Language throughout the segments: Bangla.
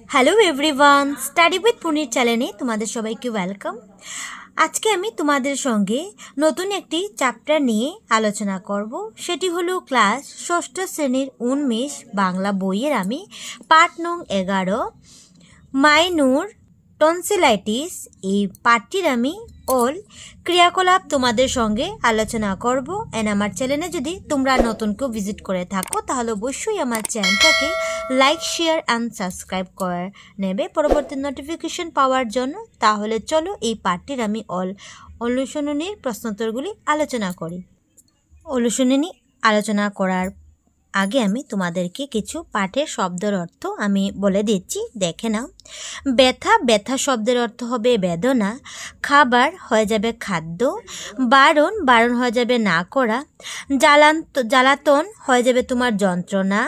হ্যালো এভরিওয়ান, স্টাডি উইথ পুনির চ্যানেলে তোমাদের সবাইকে ওয়েলকাম। আজকে আমি তোমাদের সঙ্গে নতুন একটি চ্যাপ্টার নিয়ে আলোচনা করব। সেটি হলো ক্লাস ষষ্ঠ শ্রেণীর 19 বাংলা বইয়ের আমি পাঠ নং 11 মাইনুর টনসিলাইটিস এই পাঠটির আমি অল ক্রিয়াকলাপ তোমাদের সঙ্গে আলোচনা করব। এন্ড আমার চ্যানেলে যদি তোমরা নতুন কেউ ভিজিট করে থাকো তাহলে অবশ্যই আমার চ্যানেলটাকে লাইক শেয়ার অ্যান্ড সাবস্ক্রাইব করে নেবে পরবর্তী নোটিফিকেশন পাওয়ার জন্য। তাহলে চলো এই পাঠটির আমি অনুশীলনীর প্রশ্নোত্তরগুলি আলোচনা করি। অনুশীলনী আলোচনা করার আগে আমি তোমাদেরকে কিছু পাঠের শব্দের অর্থ আমি বলে দিচ্ছি, দেখে নাও। ব্যথা, ব্যথা শব্দের অর্থ হবে বেদনা। খাবার হয়ে যাবে খাদ্য। বারণ, বারণ হয়ে যাবে না করা। জ্বালাতন হয়ে যাবে তোমার যন্ত্রণা।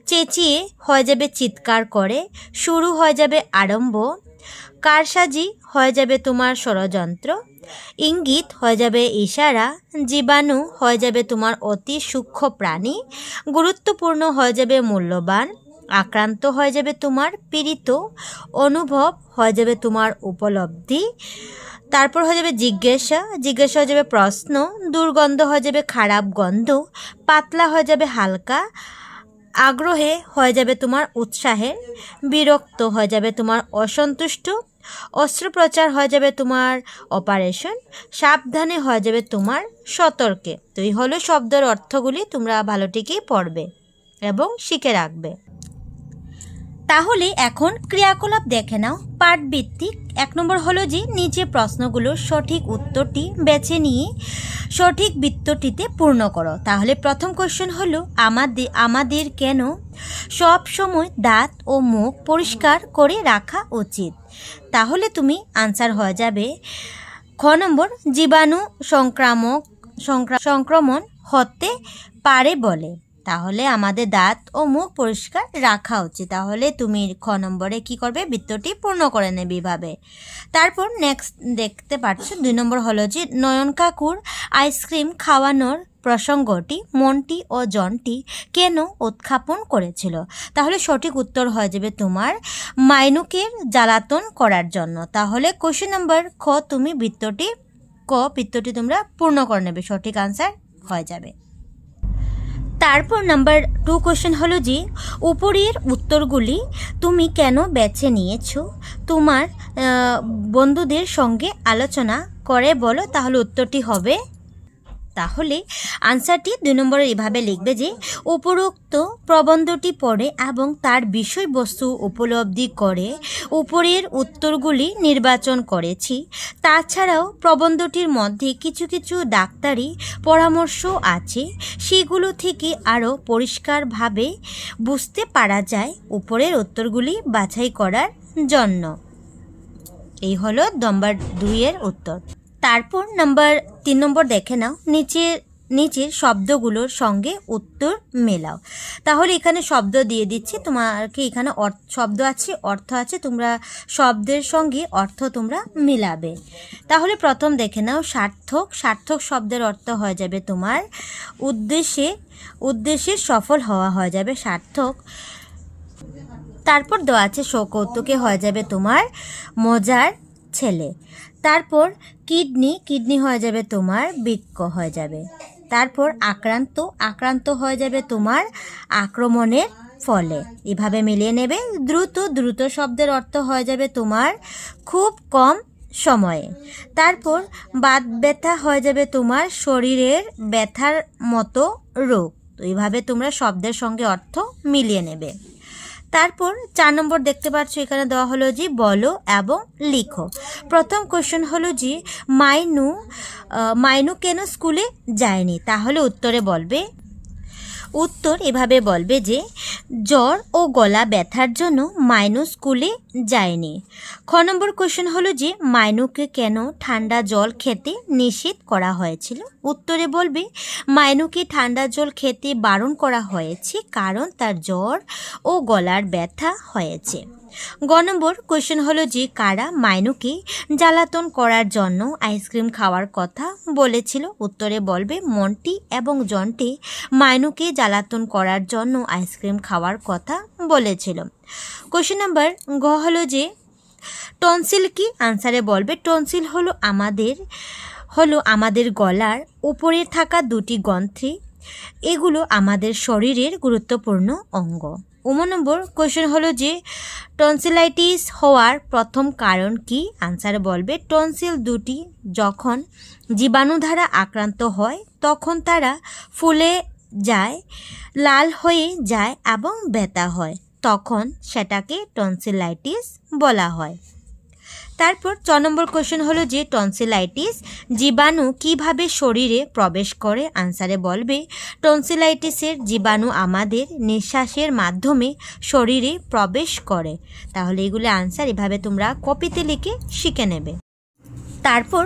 চেঁচিয়ে হয়ে যাবে চিৎকার করে। শুরু হয়ে যাবে আরম্ভ। কারসাজি হয়ে যাবে তোমার ষড়যন্ত্র। ইঙ্গিত হয়ে যাবে ইশারা। জীবাণু হয়ে যাবে তোমার অতি সূক্ষ্ম প্রাণী। গুরুত্বপূর্ণ হয়ে যাবে মূল্যবান। আক্রান্ত হয়ে যাবে তোমার পীড়িত। অনুভব হয়ে যাবে তোমার উপলব্ধি। তারপর হয়ে যাবে জিজ্ঞাসা, জিজ্ঞাসা হয়ে যাবে প্রশ্ন। দুর্গন্ধ হয়ে যাবে খারাপ গন্ধ। পাতলা হয়ে যাবে হালকা। আগ্রহে হয়ে যাবে তোমার উৎসাহের। বিরক্ত হয়ে যাবে তোমার অসন্তুষ্ট। অস্ত্রোপচার হয়ে যাবে তোমার অপারেশন। সাবধানে হয়ে যাবে তোমার সতর্কে। তো এই হলো শব্দের অর্থগুলি, তোমরা ভালোটিকেই পড়বে এবং শিখে রাখবে। তাহলে এখন ক্রিয়াকলাপ দেখে নাও পাঠভিত্তিক। 1 নম্বর হলো যে নিচে প্রশ্নগুলোর সঠিক উত্তরটি বেছে নিয়ে সঠিক বৃত্তটিতে পূর্ণ করো। তাহলে প্রথম কোশ্চেন হলো আমাদের কেন সব সময় দাঁত ও মুখ পরিষ্কার করে রাখা উচিত। তাহলে তুমি আনসার হয়ে যাবে খ নম্বর, জীবাণু সংক্রমণ হতে পারে বলে। তাহলে আমাদের দাঁত ও মুখ পরিষ্কার রাখা উচিত। তাহলে তুমি খ নম্বরে কি করবে, বৃত্তটি পূর্ণ করে নেবে এভাবে। তারপর নেক্সট দেখতে পাচ্ছ 2 নম্বর হলো যে নয়ন কাকুর আইসক্রিম খাওয়ানোর প্রসঙ্গটি মন্টি ও জন্টি কেন উত্থাপন করেছিল। তাহলে সঠিক উত্তর হয়ে যাবে তোমার মাইনুকের জ্বালাতন করার জন্য। তাহলে কোশ্চেন নাম্বার খ তুমি বৃত্তটি তোমরা পূর্ণ করে নেবে, সঠিক আনসার হয়ে যাবে। তারপর নাম্বার 2 কোশ্চেন হলো যে উপরের উত্তরগুলি তুমি কেন বেছে নিয়েছো, তোমার বন্ধুদের সঙ্গে আলোচনা করে বলো। তাহলে উত্তরটি হবে, তাহলে আনসারটি 2 নম্বরে এভাবে লিখবে যে উপরোক্ত প্রবন্ধটি পড়ে এবং তার বিষয়বস্তু উপলব্ধি করে উপরের উত্তরগুলি নির্বাচন করেছি। তাছাড়াও প্রবন্ধটির মধ্যে কিছু কিছু ডাক্তারি পরামর্শ আছে, সেগুলো থেকে আরও পরিষ্কারভাবে বুঝতে পারা যায় উপরের উত্তরগুলি বাছাই করার জন্য। এই হলো নাম্বার 2 এর উত্তর। তারপর নাম্বার 3 নম্বর দেখে নাও, নিচের শব্দগুলোর সঙ্গে উত্তর মেলাও। তাহলে এখানে শব্দ দিয়ে দিচ্ছি তোমাকে, এখানে শব্দ আছে, অর্থ আছে, তোমরা শব্দের সঙ্গে অর্থ তোমরা মেলাবে। তাহলে প্রথম দেখে নাও সার্থক। সার্থক শব্দের অর্থ হয়ে যাবে তোমার উদ্দেশ্যে সফল হওয়া হয়ে যাবে সার্থক। তারপর দেওয়া আছে শৌকৌতুকে হয়ে যাবে তোমার মজার ছেলে। তারপর কিডনি হয়ে যাবে তোমার বৃক্ক হয়ে যাবে। তারপর আক্রান্ত হয়ে যাবে তোমার আক্রমণের ফলে। এভাবে মিলিয়ে নেবে। দ্রুত শব্দের অর্থ হয়ে যাবে তোমার খুব কম সময়ে। তারপর বাত ব্যথা হয়ে যাবে তোমার শরীরের ব্যথার মতো রোগ। তো এইভাবে তোমরা শব্দের সঙ্গে অর্থ মিলিয়ে নেবে। তারপর 4 নম্বর দেখতে পাচ্ছ এখানে দেওয়া হলো যে বলো এবং লিখো। প্রথম কোশ্চেন হলো যে মাইনু কেন স্কুলে যায়নি। তাহলে উত্তরে বলবে, উত্তর এভাবে বলবে যে জ্বর ও গলা ব্যথার জন্য মাইনু স্কুলে যায়নি। খ নম্বর কোশ্চেন হলো যে মাইনুকে কেন ঠান্ডা জল খেতে নিষেধ করা হয়েছিল। উত্তরে বলবে মাইনুকে ঠান্ডা জল খেতে বারণ করা হয়েছে কারণ তার জ্বর ও গলার ব্যথা হয়েছে। গ নম্বর কোয়েশ্চেন হলো যে কারা মাইনুকে জ্বালাতন করার জন্য আইসক্রিম খাওয়ার কথা বলেছিল। উত্তরে বলবে মন্টি এবং জন্টি মাইনুকে জ্বালাতন করার জন্য আইসক্রিম খাওয়ার কথা বলেছিল। কোয়েশ্চেন নাম্বার গ হলো যে টনসিল কি? আনসারে বলবে টনসিল হলো আমাদের গলার উপরে থাকা দুটি গ্রন্থি। এগুলো আমাদের শরীরের গুরুত্বপূর্ণ অঙ্গ। নম্বর কোয়েশ্চেন হলো যে টনসিলাইটিস হওয়ার প্রথম কারণ কি? আনসার বলবে টনসিল দুটি যখন জীবাণু দ্বারা আক্রান্ত হয় তখন তারা ফুলে যায়, লাল হয়ে যায় এবং ব্যথা হয়, তখন সেটাকে টনসিলাইটিস বলা হয়। তারপর 4 নম্বর কোয়েশ্চেন হলো যে টনসিলাইটিস জীবাণু কিভাবে শরীরে প্রবেশ করে? আনসারে বলবে টনসিলাইটিসের জীবাণু আমাদের নিঃশ্বাসের মাধ্যমে শরীরে প্রবেশ করে। তাহলে এগুলো আনসার এভাবে তোমরা কপিতে লিখে শিখে নেবে। তারপর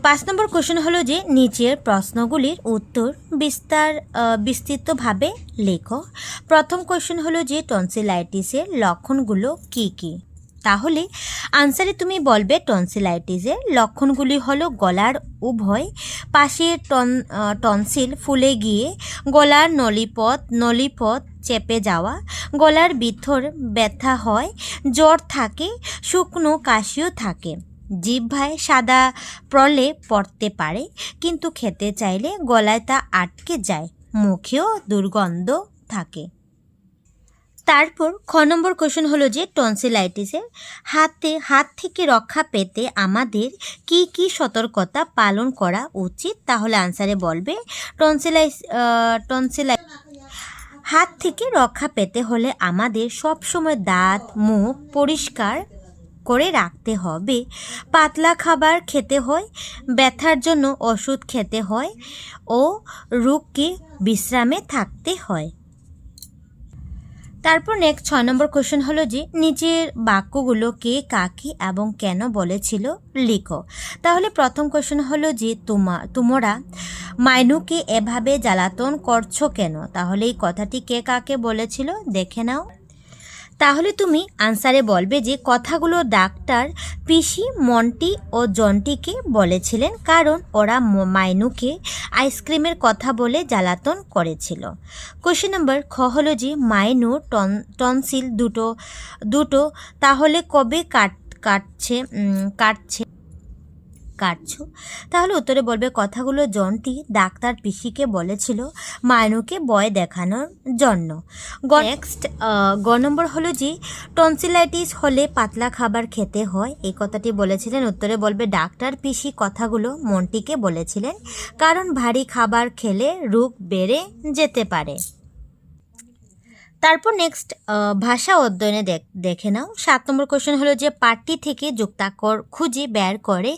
5 নম্বর কোয়েশ্চেন হলো যে নিচের প্রশ্নগুলির উত্তর বিস্তৃতভাবে লেখো। প্রথম কোয়েশ্চেন হলো যে টনসিলাইটিসের লক্ষণগুলো কি কি? তাহলে আনসারে তুমি বলবে টনসিলাইটিসের লক্ষণগুলি হলো গলার উভয় পাশে টনসিল ফুলে গিয়ে গলার নলিপথ চেপে যাওয়া, গলার ভিতর ব্যথা হয়, জ্বর থাকে, শুকনো কাশিও থাকে, জিহ্বায় সাদা প্রলেপ পড়তে পারে কিন্তু খেতে চাইলে গলায় তা আটকে যায়, মুখেও দুর্গন্ধ থাকে। তারপর খ নম্বর কোয়েশ্চেন হলো যে টনসিলাইটিসের হাত থেকে রক্ষা পেতে আমাদের কি কি সতর্কতা পালন করা উচিত? তাহলে আনসারে বলবে হাত থেকে রক্ষা পেতে হলে আমাদের সবসময় দাঁত মুখ পরিষ্কার করে রাখতে হবে, পাতলা খাবার খেতে হয়, ব্যথার জন্য ওষুধ খেতে হয় ও রোগকে বিশ্রামে থাকতে হয়। তারপর নেক্সট 6 নম্বর কোয়েশ্চেন হলো যে নিচের বাক্যগুলো কে কাকে এবং কেন বলেছিল লিখো। তাহলে প্রথম কোয়েশ্চেন হলো যে তোমরা মাইনুকে এভাবে জ্বালাতন করছো কেন? তাহলে এই কথাটি কে কাকে বলেছিল দেখে নাও। তাহলে তুমি আনসারে বলবে যে কথাগুলো ডাক্তার পিসি মন্টি ও জন্টিকে বলেছিলেন কারণ ওরা মাইনুকে আইসক্রিমের কথা বলে জ্বালাতন করেছিল। কোয়েশ্চেন নাম্বার খ হলো যে মাইনুর টনসিল দুটো তাহলে কবে কাটছো? তাহলে উত্তরে বলবে কথাগুলো জন্টি ডাক্তার পিসিকে বলেছিল মাইনুকে ভয় দেখানোর জন্য। নেক্সট গ নম্বর হলো যে টনসিলাইটিস হলে পাতলা খাবার খেতে হয়, এই কথাটি বলেছিলেন। উত্তরে বলবে ডাক্তার পিসি কথাগুলো মন্টিকে বলেছিলেন কারণ ভারী খাবার খেলে রোগ বেড়ে যেতে পারে। তারপর নেক্সট ভাষা অধ্যয়নে দেখে নাও। 7 নম্বর কোয়েশ্চেন হলো যে পাঠটি থেকে যুক্তাক্ষর খুঁজে বের করে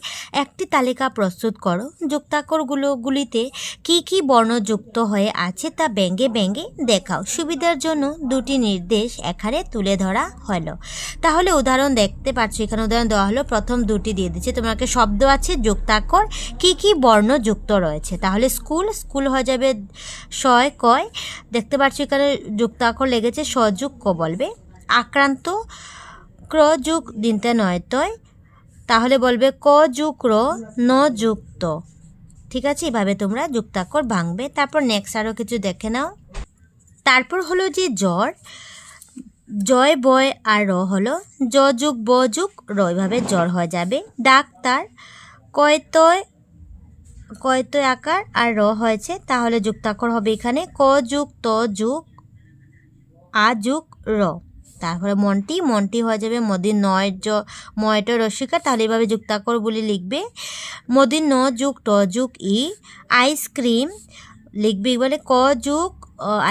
একটি তালিকা প্রস্তুত করো। যুক্তাক্ষরগুলিতে কি কি বর্ণ যুক্ত হয়ে আছে তা ব্যঙ্গে দেখাও। সুবিধার জন্য দুটি নির্দেশ এখানে তুলে ধরা হলো। তাহলে উদাহরণ দেখতে পাচ্ছ, এখানে উদাহরণ দেওয়া হলো, প্রথম দুটি দিয়ে দিচ্ছে তোমাকে শব্দ আছে যুক্তাক্ষর কি কি বর্ণ যুক্ত রয়েছে। তাহলে স্কুল হয়ে যাবে শয় কয়, দেখতে পাচ্ছ এখানে যুক্তাক্ষর লেগেছে সযুগ ক বলবে। আক্রান্ত ক্র যুগ দিনতে নয় তয়, তাহলে বলবে ক যুগ র ন যুক্ত। ঠিক আছে, এভাবে তোমরা যুক্তাক্ষর ভাঙবে। তারপর নেক্সট আরও কিছু দেখে নাও। তারপর হলো যে জ্বর, জয় বয় আর র হলো জ যুগ ব যুগ র, এভাবে জ্বর হয়ে যাবে। ডাক্তার কয়তয় আকার আর র হয়েছে, তাহলে যুক্তাক্ষর হবে এখানে ক যুগ ত যুগ আ যুগ র। তারপরে মন্টি হয়ে যাবে মদির নয় ময়টা রসিকা, তাহলে এভাবে যুক্তাক্ষরগুলি লিখবে। মদির ন যুগ ট যুগ ই। আইসক্রিম লিখবে বলে ক যুগ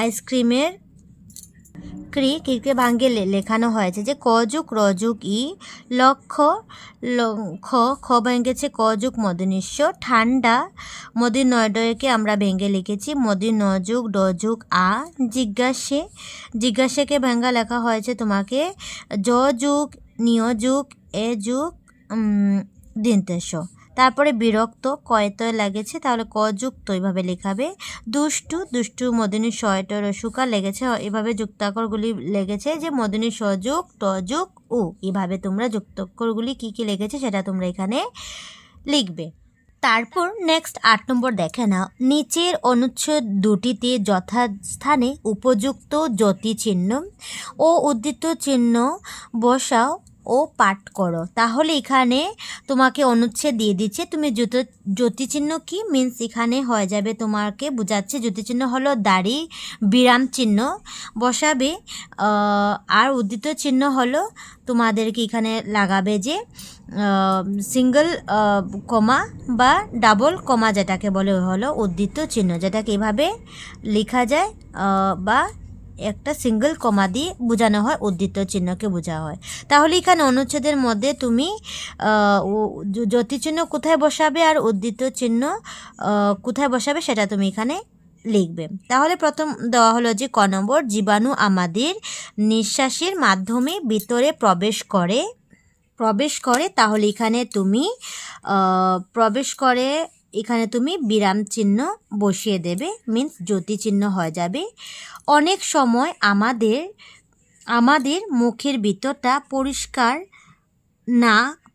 আইসক্রিমের ক্রিকে ভাঙ্গে লেখানো হয়েছে যে ক যুগ র যুগ ই। লক্ষ্য খ ভেঙেছে ক যুগ মদনিস্য। ঠান্ডা মদির নয় ডয়কে আমরা ভেঙে লিখেছি মদির ন যুগ ড যুগ আ। জিজ্ঞাসাকে ভেঙ্গা লেখা হয়েছে তোমাকে জ যুগ নিয় যুগ এ যুগ দিন্তেশ। তারপরে বিরক্ত কয়তয় লাগেছে, তাহলে ক যুক্ত এভাবে লেখাবে। দুষ্টু, দুষ্টু মদিনী শয়টর সুকার লেগেছে, এভাবে যুক্তাক্ষরগুলি লেগেছে যে মদিনী সযোগ টযোগ ও, এভাবে তোমরা যুক্তাক্ষরগুলি কী কী লেগেছে সেটা তোমরা এখানে লিখবে। তারপর নেক্সট 8 নম্বর দেখে নাও। নিচের অনুচ্ছেদ দুটিতে যথাস্থানে উপযুক্ত জ্যোতি চিহ্ন ও উদ্ধৃত চিহ্ন বসাও ও পাঠ করো। তাহলে এখানে তোমাকে অনুচ্ছেদ দিয়ে দিচ্ছে, তুমি জ্যোতিচিহ্ন কি মিন্স এখানে হয়ে যাবে, তোমাকে বোঝাচ্ছে জ্যোতিচিহ্ন হলো দাড়ি বিরাম চিহ্ন বসাবে, আর উদ্ধৃত চিহ্ন হলো তোমাদেরকে এখানে লাগাবে যে সিঙ্গল কমা বা ডাবল কমা, যেটাকে বলে হলো উদ্ধৃত চিহ্ন, যেটাকে এভাবে লেখা যায় বা একটা সিঙ্গল কমা দিয়ে বোঝানো হয়, উদ্ধৃত চিহ্নকে বোঝা হয়। তাহলে এখানে অনুচ্ছেদের মধ্যে তুমি জ্যোতিচিহ্ন কোথায় বসাবে আর উদ্ধৃত চিহ্ন কোথায় বসাবে সেটা তুমি এখানে লিখবে। তাহলে প্রথম দেওয়া হলো যে ক নম্বর, জীবাণু আমাদের নিঃশ্বাসের মাধ্যমে ভিতরে প্রবেশ করে, তাহলে এখানে তুমি এখানে তুমি বিরাম চিহ্ন বসিয়ে দেবে, মিন্স জ্যোতি চিহ্ন হয়ে যাবে। অনেক সময় আমাদের মুখের ভিতরটা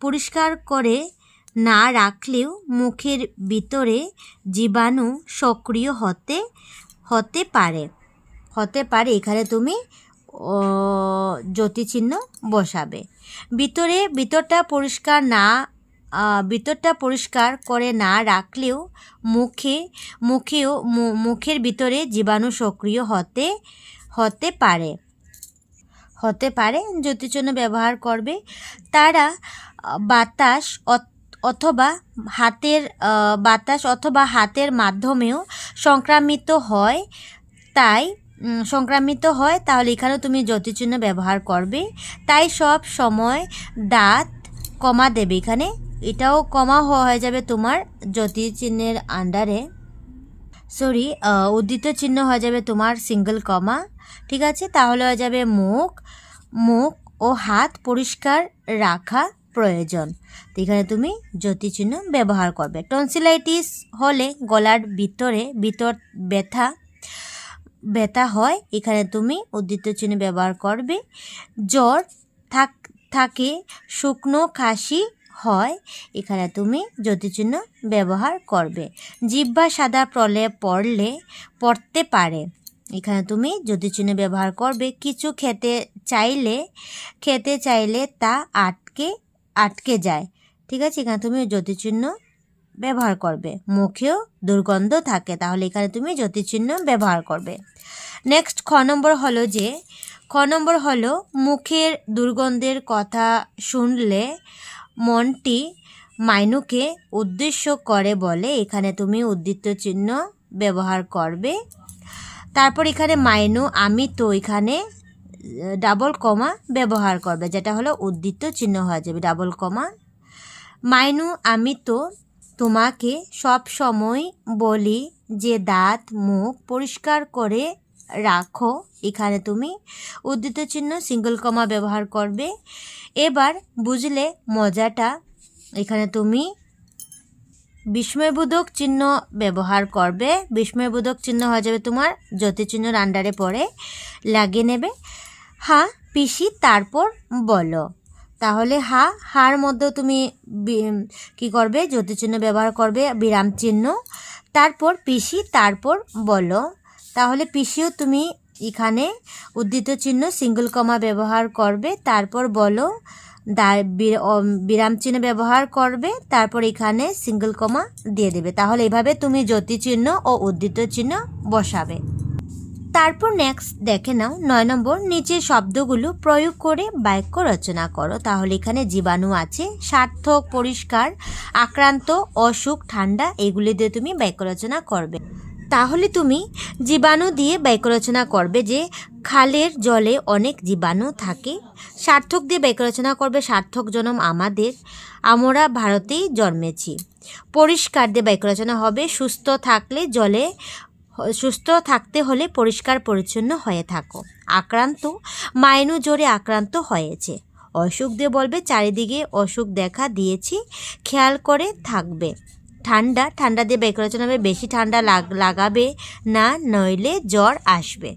পরিষ্কার করে না রাখলেও মুখের ভিতরে জীবাণু সক্রিয় হতে পারে, এখানে তুমি জ্যোতি চিহ্ন বসাবে। ভিতরটা পরিষ্কার করে না রাখলেও মুখের ভিতরে জীবাণু সক্রিয় হতে পারে, জ্যোতিচিহ্ন ব্যবহার করবে। তারা বাতাস অথবা হাতের মাধ্যমেও সংক্রামিত হয়, তাহলে এখানেও তুমি জ্যোতিচিহ্ন ব্যবহার করবে। তাই সব সময় দাঁত কমা দেবে, এখানে এটাও কমা হয়ে যাবে তোমার জ্যোতিচিহ্নের আন্ডারে, উদ্ধৃত চিহ্ন হয়ে যাবে তোমার সিঙ্গল কমা, ঠিক আছে। তাহলে হয়ে যাবে মুখ ও হাত পরিষ্কার রাখা প্রয়োজন, তো এখানে তুমি জ্যোতিচিহ্ন ব্যবহার করবে। টনসিলাইটিস হলে গলার ভিতর ব্যথা হয়, এখানে তুমি উদ্ধৃত চিহ্ন ব্যবহার করবে। জ্বর থাকে, শুকনো কাশি হয়, এখানে তুমি জ্যোতিচিহ্ন ব্যবহার করবে। জিহ্বা সাদা প্রলেপ পড়তে পারে, এখানে তুমি জ্যোতিচিহ্ন ব্যবহার করবে। কিছু খেতে চাইলে তা আটকে যায়, ঠিক আছে, এখানে তুমি জ্যোতিচিহ্ন ব্যবহার করবে। মুখেও দুর্গন্ধ থাকে, তাহলে এখানে তুমি জ্যোতিচিহ্ন ব্যবহার করবে। নেক্সট খ নম্বর হলো মুখের দুর্গন্ধের কথা শুনলে মনটি মাইনুকে উদ্দেশ্য করে বলে, এখানে তুমি উদ্ধৃত চিহ্ন ব্যবহার করবে। তারপর এখানে মাইনু আমি তো, এখানে ডাবল কমা ব্যবহার করবে, যেটা হলো উদ্ধৃত চিহ্ন হয়ে যাবে ডাবল কমা। মাইনু আমি তো তোমাকে সব সময় বলি যে দাঁত মুখ পরিষ্কার করে রাখো, এখানে তুমি উদ্ধৃত চিহ্ন সিঙ্গল কমা ব্যবহার করবে। এবার বুঝলে মজাটা, এখানে তুমি বিস্ময়বোধক চিহ্ন ব্যবহার করবে। বিস্ময়বোধক চিহ্ন হয়ে যাবে তোমার জ্যোতিচিহ্নের আন্ডারে পড়ে, লাগিয়ে নেবে। হ্যাঁ পিসি, তারপর বলো, তাহলে হার মধ্যে তুমি কি করবে, জ্যোতিচিহ্ন ব্যবহার করবে, বিরাম চিহ্ন, তারপর পিসি, তারপর বলো। তাহলে পিসিও তুমি এখানে উদ্ধৃত চিহ্ন সিঙ্গল কমা ব্যবহার করবে, তারপর বলো বিরাম চিহ্ন ব্যবহার করবে, তারপর এখানে সিঙ্গল কমা দিয়ে দেবে। তাহলে এভাবে তুমি জ্যোতিচিহ্ন ও উদ্ধৃত চিহ্ন বসাবে। তারপর নেক্সট দেখে নাও 9 নম্বর, নিচের শব্দগুলো প্রয়োগ করে বাক্য রচনা করো। তাহলে এখানে জীবাণু আছে, সার্থক, পরিষ্কার, আক্রান্ত, অসুখ, ঠান্ডা, এগুলি দিয়ে তুমি বাক্য রচনা করবে। তাহলে তুমি জীবাণু দিয়ে বাক্য রচনা করবে যে খালের জলে অনেক জীবাণু থাকে। সার্থক দিয়ে বাক্য রচনা করবে সার্থক জনম আমরা ভারতেই জন্মেছি। পরিষ্কার দিয়ে বাক্য রচনা হবে সুস্থ থাকতে হলে পরিষ্কার পরিচ্ছন্ন হয়ে থাকো। আক্রান্ত, মাইনু জ্বরে আক্রান্ত হয়েছে। অসুখ দিয়ে বলবে চারিদিকে অসুখ দেখা দিয়েছি, খেয়াল করে থাকবে। ঠান্ডা, ঠান্ডা দিয়ে বাক্য রচনা হবে বেশি ঠান্ডা লাগাবে না, নইলে জ্বর আসবে।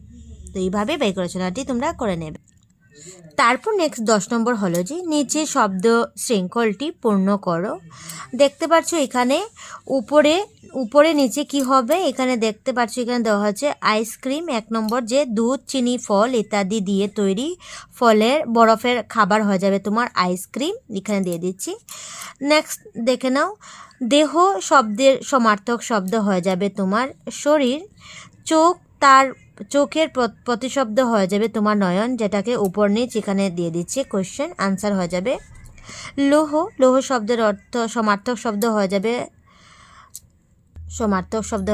তো এইভাবে বাক্য রচনাটি তোমরা করে নেবে। তারপর নেক্সট 10 নম্বর হলো যে নিচে শব্দ শৃঙ্খলটি পূর্ণ করো। দেখতে পাচ্ছ এখানে উপরে নিচে কি হবে, এখানে দেখতে পাচ্ছ এখানে দেওয়া হচ্ছে আইসক্রিম। 1 নম্বর যে দুধ, চিনি, ফল ইত্যাদি দিয়ে তৈরি ফলের বরফের খাবার হয়ে যাবে তোমার আইসক্রিম, এখানে দিয়ে দিচ্ছি। নেক্সট দেখে নাও, দেহ শব্দের সমার্থক শব্দ হয়ে যাবে তোমার শরীর। চোখ, তার চোখের প্রতিশব্দ হয়ে যাবে তোমার নয়ন, যেটাকে উপর নিচ এখানে দিয়ে দিচ্ছে, কোশ্চেন আনসার হয়ে যাবে। লৌহ, লৌহ শব্দের অর্থ সমার্থক শব্দ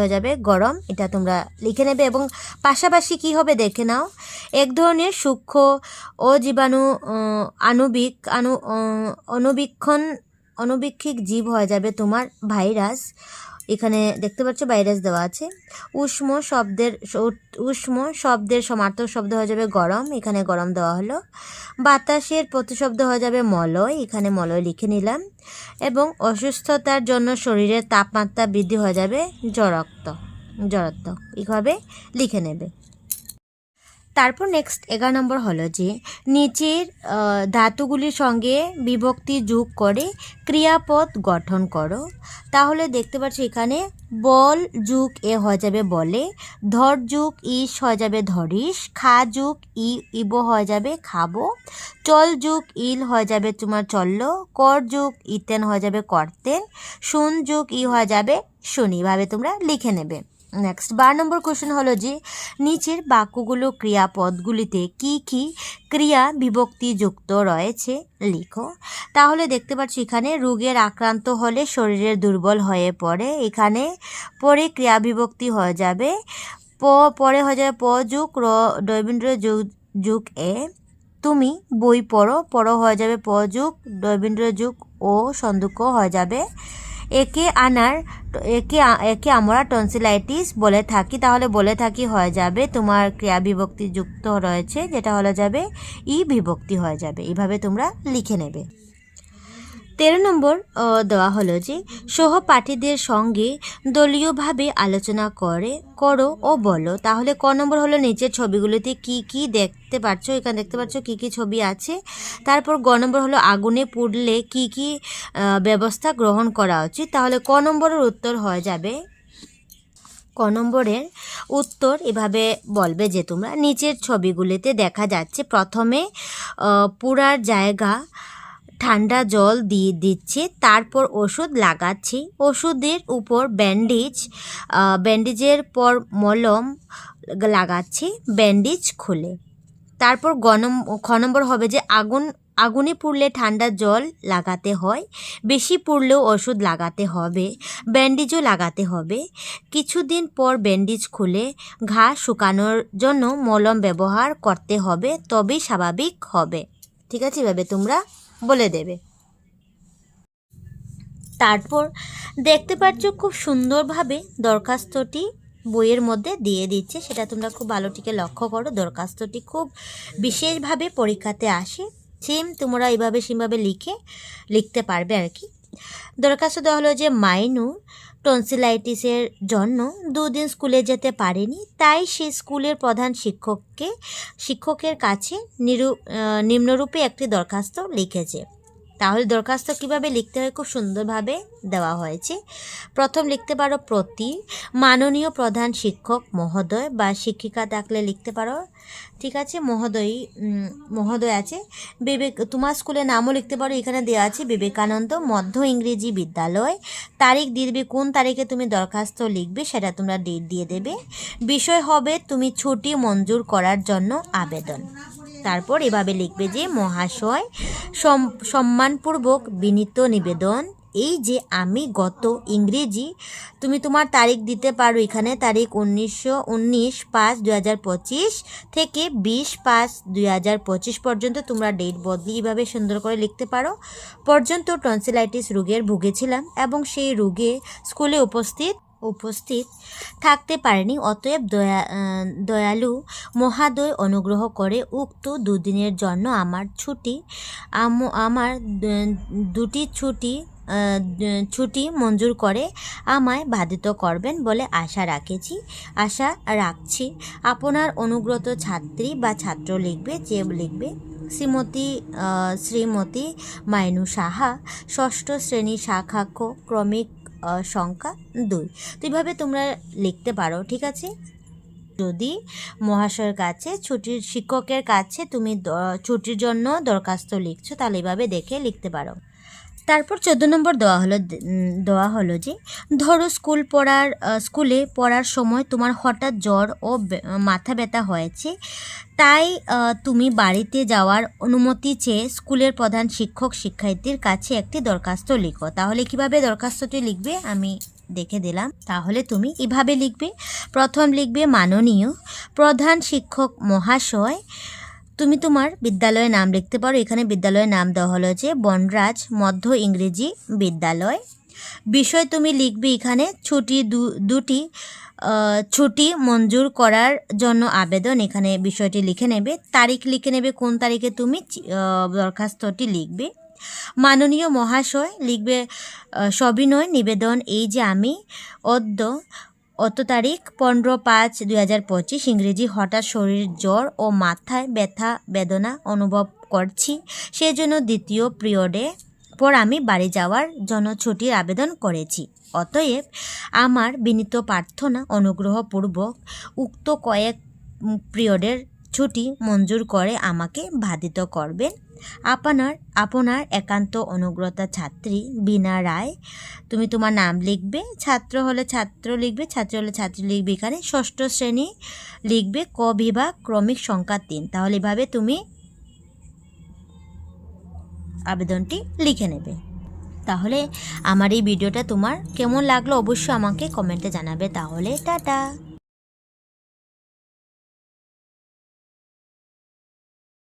হয়ে যাবে গরম, এটা তোমরা লিখে নেবে। এবং পাশাপাশি কি হবে দেখে নাও, এক ধরনের সূক্ষ্ম অজীবাণু অণুবীক্ষিক জীব হয়ে যাবে তোমার ভাইরাস, এখানে দেখতে পাচ্ছ ভাইরাস দেওয়া আছে। উষ্ণ শব্দের সমার্থক শব্দ হয়ে যাবে গরম, এখানে গরম দেওয়া হলো। বাতাসের প্রতিশব্দ হয়ে যাবে মলয়, এখানে মলয় লিখে নিলাম। এবং অসুস্থতার জন্য শরীরের তাপমাত্রা বৃদ্ধি হয়ে যাবে জড়ত্ব, এইভাবে লিখে নেবে। তারপর নেক্সট 11 নম্বর হলো যে নিচের ধাতুগুলির সঙ্গে বিভক্তি যোগ করে ক্রিয়াপদ গঠন করো। তাহলে দেখতে পাচ্ছ এখানে বল যুগ এ হয়ে যাবে বলে, ধর যুগ ইস হয়ে যাবে ধরিস, খা যুগ ইব হয়ে যাবে খাবো, চল যুগ ইল হয়ে যাবে তোমার চললো, কর যুগ ইতেন হয়ে যাবে করতেন, শুন যুগ ই হয়ে যাবে শুনি, ভাবে তোমরা লিখে নেবে। নেক্সট 12 নম্বর কোশ্চেন হলো যে নিচের বাক্যগুলো ক্রিয়াপদগুলিতে কি কি ক্রিয়া বিভক্তি যুক্ত রয়েছে লিখো। তাহলে দেখতে পাচ্ছি এখানে রোগের আক্রান্ত হলে শরীরের দুর্বল হয়ে পড়ে, এখানে পরে ক্রিয়া বিভক্তি হয়ে যাবে পরে হয়ে যাবে প যুগ র দৈবেন্দ্র যুগ এ। তুমি বই পড়ো হয়ে যাবে প যুগ দৈবেন্দ্র যুগ ও সন্দুক হয়ে যাবে। একে আমরা টনসিলাইটিস বলে থাকি, তাহলে বলে থাকি হয়ে যাবে তোমার ক্রিয়া বিভক্তি যুক্ত রয়েছে, যেটা হলো যাবে ই বিভক্তি হয়ে যাবে, এইভাবে তোমরা লিখে নেবে। 13 নম্বর দেওয়া হলো যে সহপাঠীদের সঙ্গে দলীয়ভাবে আলোচনা করো ও বলো। তাহলে ক নম্বর হলো নিচের ছবিগুলোতে কি কি দেখতে পাচ্ছ, এখানে দেখতে পাচ্ছ কি কি ছবি আছে। তারপর গ নম্বর হলো আগুনে পুড়লে কি কি ব্যবস্থা গ্রহণ করা উচিত। তাহলে ক নম্বরের উত্তর হয়ে যাবে, ক নম্বরের উত্তর এভাবে বলবে যে তোমরা নিচের ছবিগুলিতে দেখা যাচ্ছে প্রথমে পুরার জায়গা ঠান্ডা জল দিয়ে দিচ্ছে, তারপর ওষুধ লাগাচ্ছি, ওষুধের উপর ব্যান্ডেজের পর মলম লাগাচ্ছি, ব্যান্ডেজ খুলে। তারপর খ নম্বর হবে যে আগুনে পুড়লে ঠান্ডা জল লাগাতে হয়, বেশি পুড়লেও ওষুধ লাগাতে হবে, ব্যান্ডেজও লাগাতে হবে, কিছুদিন পর ব্যান্ডেজ খুলে ঘা শুকানোর জন্য মলম ব্যবহার করতে হবে, তবেই স্বাভাবিক হবে। ঠিক আছে, এভাবে তোমরা বলে দেবে। তারপর দেখতে পাচ্ছ খুব সুন্দরভাবে দরখাস্তটি বইয়ের মধ্যে দিয়ে দিচ্ছে, সেটা তোমরা খুব ভালোটিকে লক্ষ্য করো। দরখাস্তটি খুব বিশেষভাবে পরীক্ষাতে আসে, সেম তোমরা এইভাবে সেভাবে লিখতে পারবে আর কি। দরখাস্ত দেওয়া হলো যে মাইনুর টনসিলাইটিসের জন্য 2 দিন স্কুলে যেতে পারেনি, তাই সে স্কুলের প্রধান শিক্ষকের কাছে নিম্নরূপে একটি দরখাস্ত লিখেছে। তাহলে দরখাস্ত কিভাবে লিখতে হয় খুব সুন্দরভাবে দেওয়া হয়েছে। প্রথম লিখতে পারো প্রতি মাননীয় প্রধান শিক্ষক মহোদয়, বা শিক্ষিকা থাকলে লিখতে পারো, ঠিক আছে, মহোদয় আছে। তোমার স্কুলের নামও লিখতে পারো, এখানে দেওয়া আছে বিবেকানন্দ মধ্য ইংরেজি বিদ্যালয়। তারিখ দিয়ে দেবে, কোন তারিখে তুমি দরখাস্ত লিখবে সেটা তোমরা ডেট দিয়ে দেবে। বিষয় হবে তুমি ছুটি মঞ্জুর করার জন্য আবেদন। তারপর এভাবে লিখবে যে মহাশয়, সম্মানপূর্বক বিনীত নিবেদন, এই যে আমি গত ইংরেজি, তুমি তোমার তারিখ দিতে পারো, এখানে তারিখ 19/5/2025 থেকে 20/5/2025 পর্যন্ত তোমরা ডেট বদলি এইভাবে সুন্দর করে লিখতে পারো। পর্যন্ত টনসিলাইটিস রোগের ভুগেছিলাম এবং সেই রোগে স্কুলে উপস্থিত উপস্থিত থাকতে পারেনি, অতএব দয়ালু মহাদয় অনুগ্রহ করে উক্ত দুদিনের জন্য আমার দুটি ছুটি মঞ্জুর করে আমায় বাধিত করবেন বলে আশা রাখছি। আপনার অনুগ্রত ছাত্রী বা ছাত্র লিখবে, যে লিখবে শ্রীমতী মাইনু সাহা, 6ষ্ঠ শ্রেণী, শাখাক্ষ ক্রমিক সংখ্যা 2। তো এইভাবে তোমরা লিখতে পারো, ঠিক আছে। যদি মহাশয়ের কাছে শিক্ষকের কাছে তুমি ছুটির জন্য দরখাস্ত লিখছো, তাহলে এভাবে দেখে লিখতে পারো। তারপর 14 নম্বর দেওয়া হলো যে ধরো স্কুলে পড়ার সময় তোমার হঠাৎ জ্বর ও মাথা ব্যথা হয়েছে, তাই তুমি বাড়িতে যাওয়ার অনুমতি চেয়ে স্কুলের প্রধান শিক্ষার্থীর কাছে একটি দরখাস্ত লিখো। তাহলে কিভাবে দরখাস্তটি লিখবে আমি দেখে দিলাম। তাহলে তুমি এভাবে লিখবে। প্রথম লিখবে মাননীয় প্রধান শিক্ষক মহাশয়, তুমি তোমার বিদ্যালয়ের নাম লিখতে পারো। এখানে বিদ্যালয়ের নাম দেওয়া হলো যে বনরাজ মধ্য ইংরেজি বিদ্যালয়। বিষয় তুমি লিখবে এখানে দুটি ছুটি মঞ্জুর করার জন্য আবেদন, এখানে বিষয়টি লিখে নেবে। তারিখ লিখে নেবে, কোন তারিখে তুমি দরখাস্তটি লিখবে। মাননীয় মহাশয় লিখবে সবিনয় নিবেদন এই যে আমি অত তারিখ 15/5/2025 ইংরেজি হঠাৎ শরীর জ্বর ও মাথায় ব্যথা বেদনা অনুভব করছি, সেজন্য দ্বিতীয় পিরিয়ডে পর আমি বাড়ি যাওয়ার জন্য ছুটির আবেদন করেছি। অতএব আমার বিনীত প্রার্থনা অনুগ্রহপূর্বক উক্ত কয়েক পিরিয়ডের ছুটি মঞ্জুর করে আমাকে বাধিত করবেন। আপনার একান্ত অনুগ্রতা ছাত্রী বীণা রায়। তুমি তোমার নাম লিখবে। ছাত্র হলে ছাত্র লিখবে, ছাত্রী হলে ছাত্রী লিখবে। এখানে 6ষ্ঠ শ্রেণী লিখবে, ক বিভাগ ক্রমিক সংখ্যা 3। তাহলে এভাবে তুমি আবেদনটি লিখে নেবে। তাহলে আমার এই ভিডিওটা তোমার কেমন লাগলো অবশ্যই আমাকে কমেন্টে জানাবে। তাহলে টাটা।